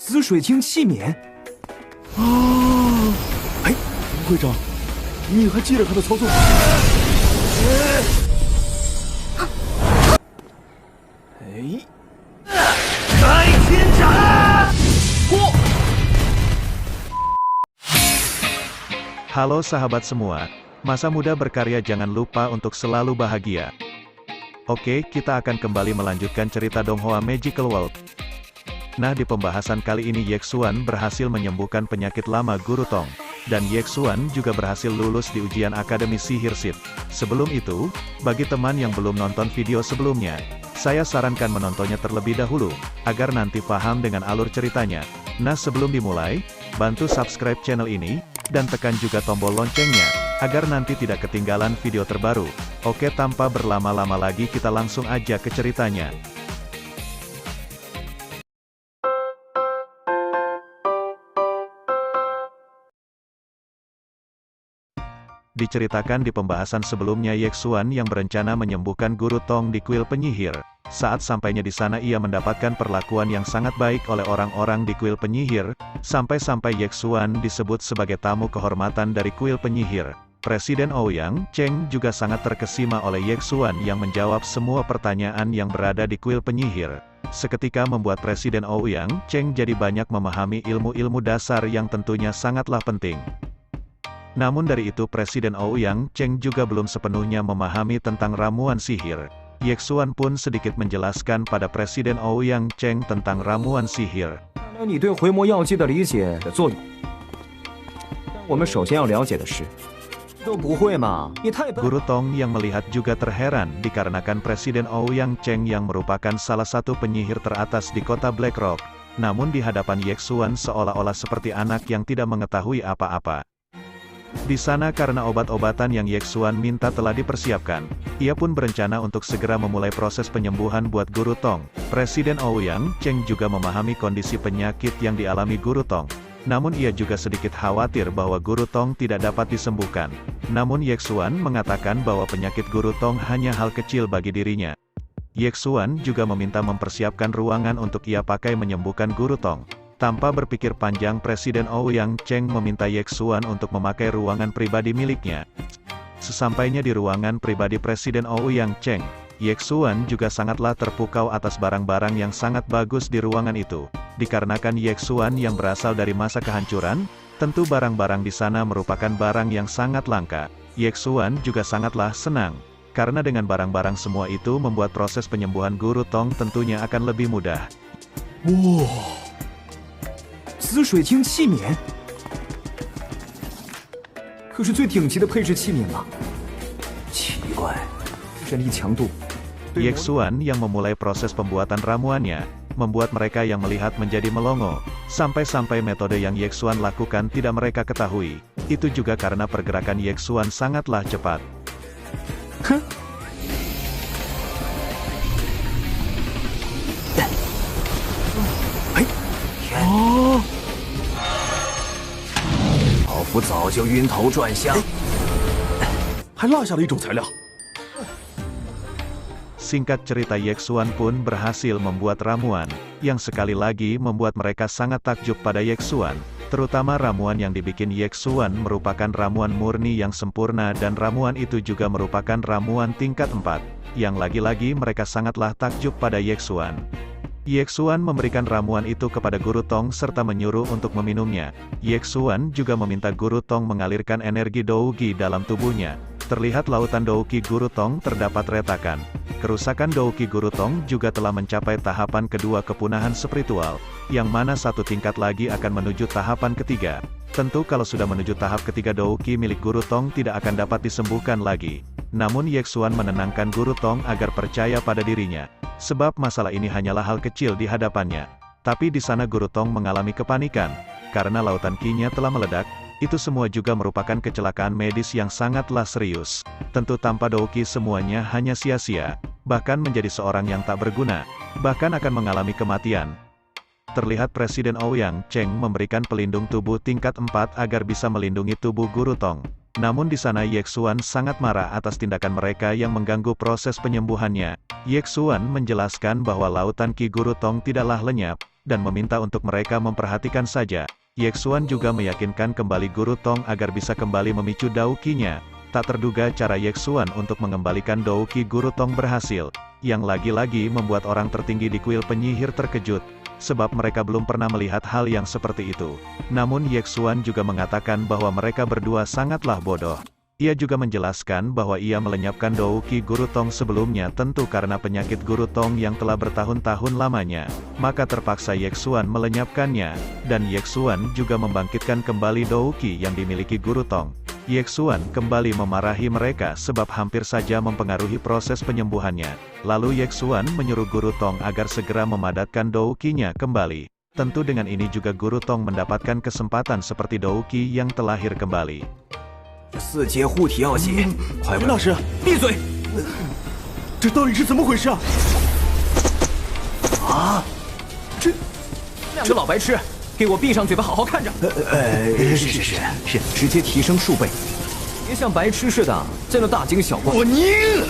紫水晶器皿。啊！哎，吴会长，你还记得他的操作？哎，开天斩！嚯！ Halo sahabat semua, masa muda berkarya jangan lupa untuk selalu bahagia. Oke, kita akan kembali melanjutkan cerita Donghua Magical World. Nah, di pembahasan kali ini Yexuan berhasil menyembuhkan penyakit lama Guru Tong. Dan Yexuan juga berhasil lulus di ujian Akademi Sihir Sith. Sebelum itu, bagi teman yang belum nonton video sebelumnya, saya sarankan menontonnya terlebih dahulu, agar nanti paham dengan alur ceritanya. Nah, sebelum dimulai, bantu subscribe channel ini, dan tekan juga tombol loncengnya, agar nanti tidak ketinggalan video terbaru. Oke, tanpa berlama-lama lagi kita langsung aja ke ceritanya. Diceritakan di pembahasan sebelumnya Yexuan yang berencana menyembuhkan Guru Tong di kuil penyihir. Saat sampainya di sana ia mendapatkan perlakuan yang sangat baik oleh orang-orang di kuil penyihir, sampai-sampai Yexuan disebut sebagai tamu kehormatan dari kuil penyihir. Presiden Ouyang Cheng juga sangat terkesima oleh Yexuan yang menjawab semua pertanyaan yang berada di kuil penyihir. Seketika membuat Presiden Ouyang Cheng jadi banyak memahami ilmu-ilmu dasar yang tentunya sangatlah penting. Namun dari itu Presiden Ouyang Cheng juga belum sepenuhnya memahami tentang ramuan sihir. Yexuan pun sedikit menjelaskan pada Presiden Ouyang Cheng tentang ramuan sihir. 你对回魔药剂的理解的作用，但我们首先要了解的是，都不会嘛？你太笨。 Guru Tong yang melihat juga terheran dikarenakan Presiden Ouyang Cheng yang merupakan salah satu penyihir teratas di kota Black Rock. Namun di hadapan Yexuan seolah-olah seperti anak yang tidak mengetahui apa-apa. Di sana karena obat-obatan yang Yexuan minta telah dipersiapkan, ia pun berencana untuk segera memulai proses penyembuhan buat Guru Tong. Presiden Ouyang Cheng juga memahami kondisi penyakit yang dialami Guru Tong. Namun ia juga sedikit khawatir bahwa Guru Tong tidak dapat disembuhkan. Namun Yexuan mengatakan bahwa penyakit Guru Tong hanya hal kecil bagi dirinya. Yexuan juga meminta mempersiapkan ruangan untuk ia pakai menyembuhkan Guru Tong. Tanpa berpikir panjang Presiden Ouyang Cheng meminta Yexuan untuk memakai ruangan pribadi miliknya. Sesampainya di ruangan pribadi Presiden Ouyang Cheng, Yexuan juga sangatlah terpukau atas barang-barang yang sangat bagus di ruangan itu. Dikarenakan Yexuan yang berasal dari masa kehancuran, tentu barang-barang di sana merupakan barang yang sangat langka. Yexuan juga sangatlah senang, karena dengan barang-barang semua itu membuat proses penyembuhan Guru Tong tentunya akan lebih mudah. Wow. 紫水晶器皿，可是最顶级的配置器皿了。奇怪，神力强度。 Yexuan yang memulai proses pembuatan ramuannya, membuat mereka yang melihat menjadi melongo. Sampai-sampai metode yang Yexuan lakukan tidak mereka ketahui. Itu juga karena pergerakan Yexuan sangatlah cepat. Huh? 老夫早就晕头转向，还落下了一种材料。 Singkat cerita Yexuan pun berhasil membuat ramuan, yang sekali lagi membuat mereka sangat takjub pada Yexuan. Terutama ramuan yang dibikin Yexuan merupakan ramuan murni yang sempurna dan ramuan itu juga merupakan ramuan tingkat 4. Yang lagi-lagi mereka sangatlah takjub pada Yexuan. Yexuan memberikan ramuan itu kepada Guru Tong serta menyuruh untuk meminumnya. Yexuan juga meminta Guru Tong mengalirkan energi Douqi dalam tubuhnya. Terlihat lautan Douqi Guru Tong terdapat retakan. Kerusakan Douqi Guru Tong juga telah mencapai tahapan kedua kepunahan spiritual, yang mana satu tingkat lagi akan menuju tahapan ketiga. Tentu kalau sudah menuju tahap ketiga Douqi milik Guru Tong tidak akan dapat disembuhkan lagi. Namun Yexuan menenangkan Guru Tong agar percaya pada dirinya. Sebab masalah ini hanyalah hal kecil di hadapannya. Tapi di sana Guru Tong mengalami kepanikan, karena lautan Qi-nya telah meledak. Itu semua juga merupakan kecelakaan medis yang sangatlah serius. Tentu tanpa Douqi semuanya hanya sia-sia, bahkan menjadi seorang yang tak berguna, bahkan akan mengalami kematian. Terlihat Presiden Ouyang Cheng memberikan pelindung tubuh tingkat 4 agar bisa melindungi tubuh Guru Tong. Namun di sana Yexuan sangat marah atas tindakan mereka yang mengganggu proses penyembuhannya. Yexuan menjelaskan bahwa lautan Qi Guru Tong tidaklah lenyap, dan meminta untuk mereka memperhatikan saja. Yexuan juga meyakinkan kembali Guru Tong agar bisa kembali memicu Daoki-nya. Tak terduga cara Yexuan untuk mengembalikan Daoki Guru Tong berhasil, yang lagi-lagi membuat orang tertinggi di kuil penyihir terkejut, sebab mereka belum pernah melihat hal yang seperti itu. Namun Yexuan juga mengatakan bahwa mereka berdua sangatlah bodoh. Ia juga menjelaskan bahwa ia melenyapkan Daoki Guru Tong sebelumnya tentu karena penyakit Guru Tong yang telah bertahun-tahun lamanya, maka terpaksa Yexuan melenyapkannya, dan Yexuan juga membangkitkan kembali Daoki yang dimiliki Guru Tong. Yexuan kembali memarahi mereka sebab hampir saja mempengaruhi proses penyembuhannya. Lalu Yexuan menyuruh Guru Tong agar segera memadatkan Daoki-nya kembali. Tentu dengan ini juga Guru Tong mendapatkan kesempatan seperti Daoki yang terlahir kembali. 4阶护体要紧，快陈大师，闭嘴！这到底是怎么回事啊？啊！这两个老白痴，给我闭上嘴巴，好好看着。是，直接提升数倍，别像白痴似的在那大惊小怪。我宁！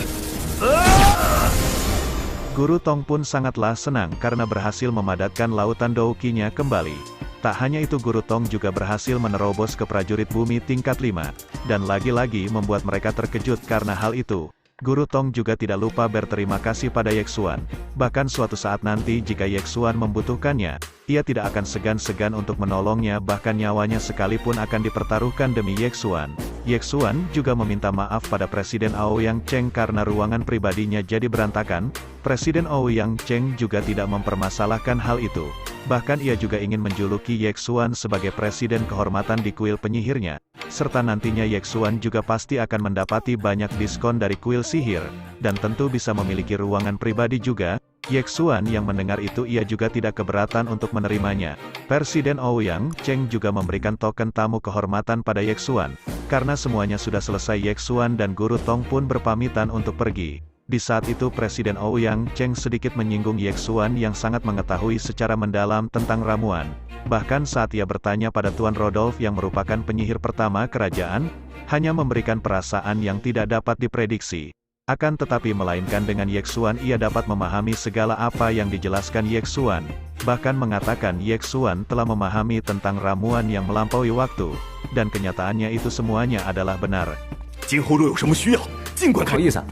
Guru Tong pun sangatlah senang karena berhasil memadatkan lautan Daoki-nya kembali. Tak hanya itu, Guru Tong juga berhasil menerobos ke prajurit bumi tingkat 5, dan lagi-lagi membuat mereka terkejut karena hal itu. Guru Tong juga tidak lupa berterima kasih pada Yexuan. Bahkan suatu saat nanti jika Yexuan membutuhkannya, ia tidak akan segan-segan untuk menolongnya, bahkan nyawanya sekalipun akan dipertaruhkan demi Yexuan. Yexuan juga meminta maaf pada Presiden Aoyang Cheng karena ruangan pribadinya jadi berantakan. Presiden Aoyang Cheng juga tidak mempermasalahkan hal itu. Bahkan ia juga ingin menjuluki Yexuan sebagai presiden kehormatan di kuil penyihirnya, serta nantinya Yexuan juga pasti akan mendapati banyak diskon dari kuil sihir, dan tentu bisa memiliki ruangan pribadi juga. Yexuan yang mendengar itu ia juga tidak keberatan untuk menerimanya. Presiden Aoyang Cheng juga memberikan token tamu kehormatan pada Yexuan. Karena semuanya sudah selesai, Yexuan dan Guru Tong pun berpamitan untuk pergi. Di saat itu Presiden Aoyang Cheng sedikit menyinggung Yexuan yang sangat mengetahui secara mendalam tentang ramuan. Bahkan saat ia bertanya pada Tuan Rodolf yang merupakan penyihir pertama kerajaan, hanya memberikan perasaan yang tidak dapat diprediksi. Akan tetapi melainkan dengan Yexuan ia dapat memahami segala apa yang dijelaskan Yexuan. Bahkan mengatakan Yexuan telah memahami tentang ramuan yang melampaui waktu, dan kenyataannya itu semuanya adalah benar. 今后若有什么需要，尽管开。不好意思，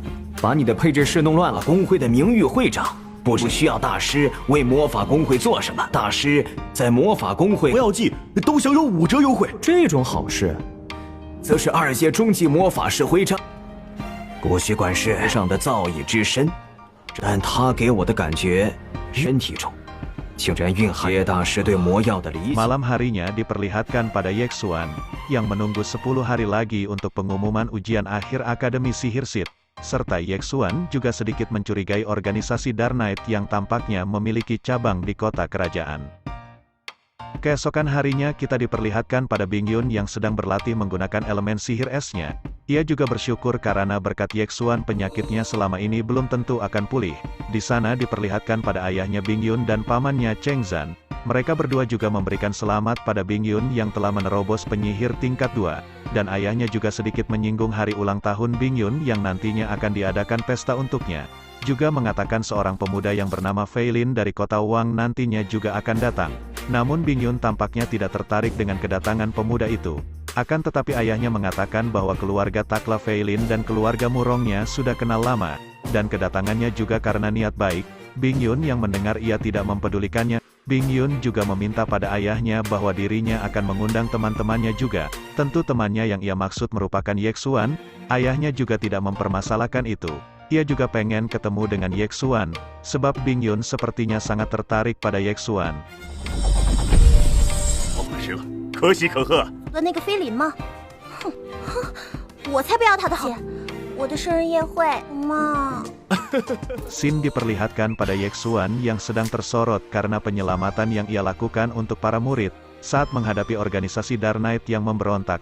把你的配置室弄乱了。工会的名誉会长不需要大师为魔法工会做什么，大师在魔法工会不要记都享有5折优惠。这种好事，则是2阶终极魔法师徽章。不需管世上的造诣之深，但他给我的感觉，身体中竟然蕴含大师对魔药的理解。 Malam harinya diperlihatkan pada Yexuan, yang menunggu 10 hari lagi untuk pengumuman ujian akhir Akademi Sihir Sid. Serta Yexuan juga sedikit mencurigai organisasi Dark Knight yang tampaknya memiliki cabang di kota kerajaan. Keesokan harinya kita diperlihatkan pada Bingyun yang sedang berlatih menggunakan elemen sihir esnya. Ia juga bersyukur karena berkat Yexuan penyakitnya selama ini belum tentu akan pulih. Di sana diperlihatkan pada ayahnya Bingyun dan pamannya Cheng Zan. Mereka berdua juga memberikan selamat pada Bingyun yang telah menerobos penyihir tingkat 2. Dan ayahnya juga sedikit menyinggung hari ulang tahun Bingyun yang nantinya akan diadakan pesta untuknya. Juga mengatakan seorang pemuda yang bernama Feilin dari kota Wang nantinya juga akan datang. Namun Bingyun tampaknya tidak tertarik dengan kedatangan pemuda itu. Akan tetapi ayahnya mengatakan bahwa keluarga Takla Feilin dan keluarga Murongnya sudah kenal lama, dan kedatangannya juga karena niat baik. Bingyun yang mendengar ia tidak mempedulikannya. Bingyun juga meminta pada ayahnya bahwa dirinya akan mengundang teman-temannya juga. Tentu temannya yang ia maksud merupakan Yexuan. Ayahnya juga tidak mempermasalahkan itu. Ia juga pengen ketemu dengan Yexuan, sebab Bingyun sepertinya sangat tertarik pada Yexuan. 好办事了，可喜可贺。了那个菲林吗？哼哼，我才不要他的好。我的生日宴会，妈。 Scene diperlihatkan pada Yexuan yang sedang tersorot karena penyelamatan yang ia lakukan untuk para murid saat menghadapi organisasi Dark Knight yang memberontak.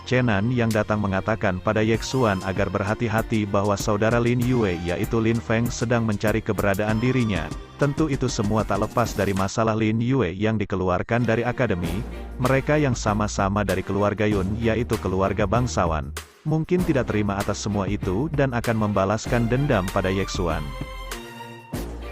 Chenan yang datang mengatakan pada Yexuan agar berhati-hati bahwa saudara Lin Yue yaitu Lin Feng sedang mencari keberadaan dirinya. Tentu itu semua tak lepas dari masalah Lin Yue yang dikeluarkan dari akademi. Mereka yang sama-sama dari keluarga Yun yaitu keluarga bangsawan. Mungkin tidak terima atas semua itu dan akan membalaskan dendam pada Yexuan.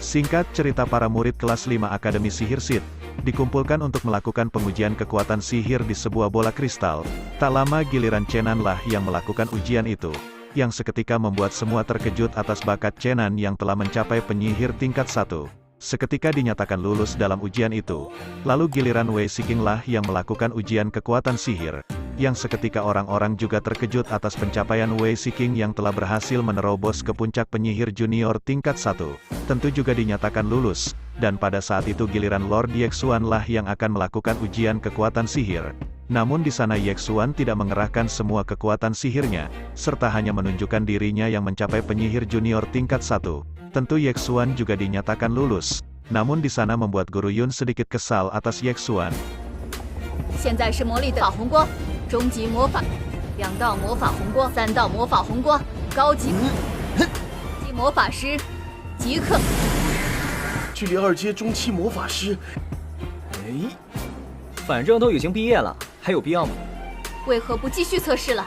Singkat cerita, para murid kelas 5 Akademi Sihir Sith dikumpulkan untuk melakukan pengujian kekuatan sihir di sebuah bola kristal. Tak lama giliran Chenan lah yang melakukan ujian itu, yang seketika membuat semua terkejut atas bakat Chenan yang telah mencapai penyihir tingkat 1. Seketika dinyatakan lulus dalam ujian itu. Lalu giliran Wei Shiking lah yang melakukan ujian kekuatan sihir, yang seketika orang-orang juga terkejut atas pencapaian Wei Shiking yang telah berhasil menerobos ke puncak penyihir junior tingkat 1. Tentu juga dinyatakan lulus, dan pada saat itu giliran Lord Yexuan lah yang akan melakukan ujian kekuatan sihir. Namun di sana Yexuan tidak mengerahkan semua kekuatan sihirnya, serta hanya menunjukkan dirinya yang mencapai penyihir junior tingkat 1. Tentu Yexuan juga dinyatakan lulus. Namun di sana membuat Guru Yun sedikit kesal atas Yexuan. 现在是魔力的法红光，终极魔法，2道魔法红光，3道魔法红光，高级魔法师，即刻。距离2阶中期魔法师，哎，反正都已经毕业了，还有必要吗？为何不继续测试了？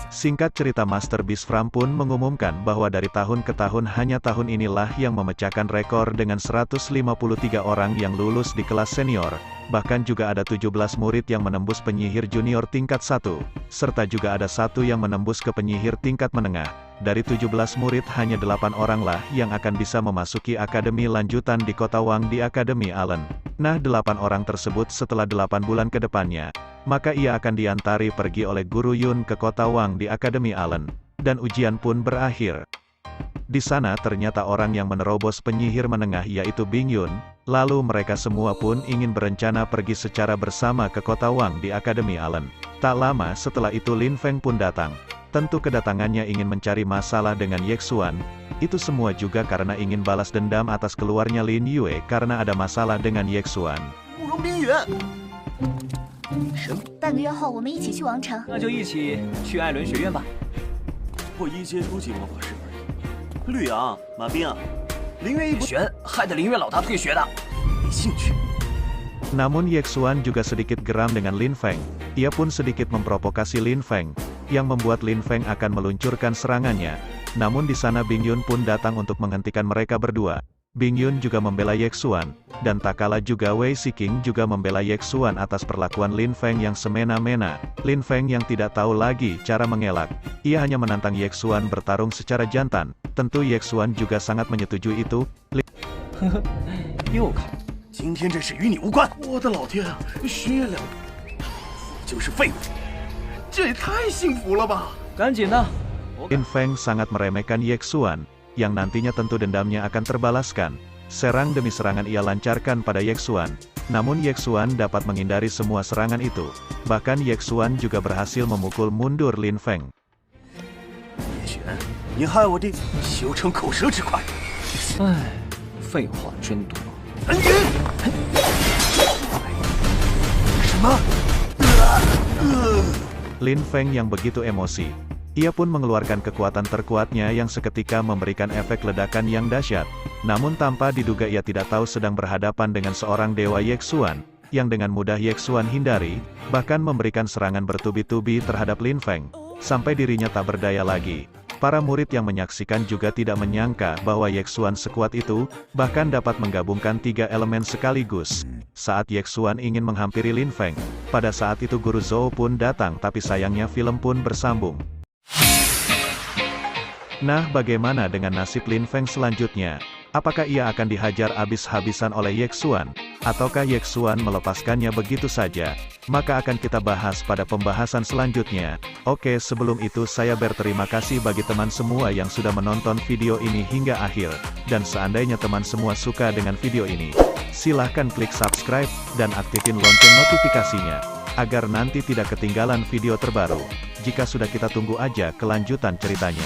Singkat cerita, Master Beast Fram pun mengumumkan bahwa dari tahun ke tahun hanya tahun inilah yang memecahkan rekor dengan 153 orang yang lulus di kelas senior. Bahkan juga ada 17 murid yang menembus penyihir junior tingkat 1, serta juga ada 1 yang menembus ke penyihir tingkat menengah. Dari 17 murid hanya 8 orang lah yang akan bisa memasuki akademi lanjutan di Kota Wang di Akademi Allen. Nah, 8 orang tersebut setelah 8 bulan ke depannya, maka ia akan diantari pergi oleh Guru Yun ke Kota Wang di Akademi Allen, dan ujian pun berakhir. Di sana ternyata orang yang menerobos penyihir menengah yaitu Bing Yun, lalu mereka semua pun ingin berencana pergi secara bersama ke Kota Wang di Akademi Allen. Tak lama setelah itu Lin Feng pun datang. Tentu kedatangannya ingin mencari masalah dengan Yexuan. Itu semua juga karena ingin balas dendam atas keluarnya Lin Yue karena ada masalah dengan Yexuan. 慕容冰原。半个月后我们一起去王城。那就一起去艾伦学院吧。我1阶初级魔法师而已。绿杨、马冰啊，林渊一不玄害得林渊老大退学的。没兴趣。 Namun Yexuan juga sedikit geram dengan Lin Feng. Ia pun sedikit memprovokasi Lin Feng, yang membuat Lin Feng akan meluncurkan serangannya. Namun di sana Bing Yun pun datang untuk menghentikan mereka berdua. Bing Yun juga membela Yexuan, dan tak kalah juga Wei Shiking juga membela Yexuan atas perlakuan Lin Feng yang semena-mena. Lin Feng yang tidak tahu lagi cara mengelak. Ia hanya menantang Yexuan bertarung secara jantan. Tentu Yexuan juga sangat menyetujui itu. 又看，今天这事与你无关。我的老天啊，学两就是废物，这也太幸福了吧！ 赶紧的。 Lin Feng sangat meremehkan Yexuan, yang nantinya tentu dendamnya akan terbalaskan. Serang demi serangan ia lancarkan pada Yexuan. Namun Yexuan dapat menghindari semua serangan itu. Bahkan Yexuan juga berhasil memukul mundur Lin Feng. 叶璇，你害我弟修成口舌之快。唉，废话真多。 什么？ Lin Feng yang begitu emosi. Ia pun mengeluarkan kekuatan terkuatnya yang seketika memberikan efek ledakan yang dahsyat. Namun tanpa diduga ia tidak tahu sedang berhadapan dengan seorang dewa Yexuan, yang dengan mudah Yexuan hindari, bahkan memberikan serangan bertubi-tubi terhadap Lin Feng, sampai dirinya tak berdaya lagi. Para murid yang menyaksikan juga tidak menyangka bahwa Yexuan sekuat itu, bahkan dapat menggabungkan 3 elemen sekaligus. Saat Yexuan ingin menghampiri Lin Feng, pada saat itu Guru Zhou pun datang tapi sayangnya film pun bersambung. Nah, bagaimana dengan nasib Lin Feng selanjutnya? Apakah ia akan dihajar habis-habisan oleh Yexuan? Ataukah Yexuan melepaskannya begitu saja? Maka akan kita bahas pada pembahasan selanjutnya. Oke, sebelum itu saya berterima kasih bagi teman semua yang sudah menonton video ini hingga akhir. Dan seandainya teman semua suka dengan video ini, silahkan klik subscribe dan aktifin lonceng notifikasinya, agar nanti tidak ketinggalan video terbaru. Jika sudah, kita tunggu aja kelanjutan ceritanya.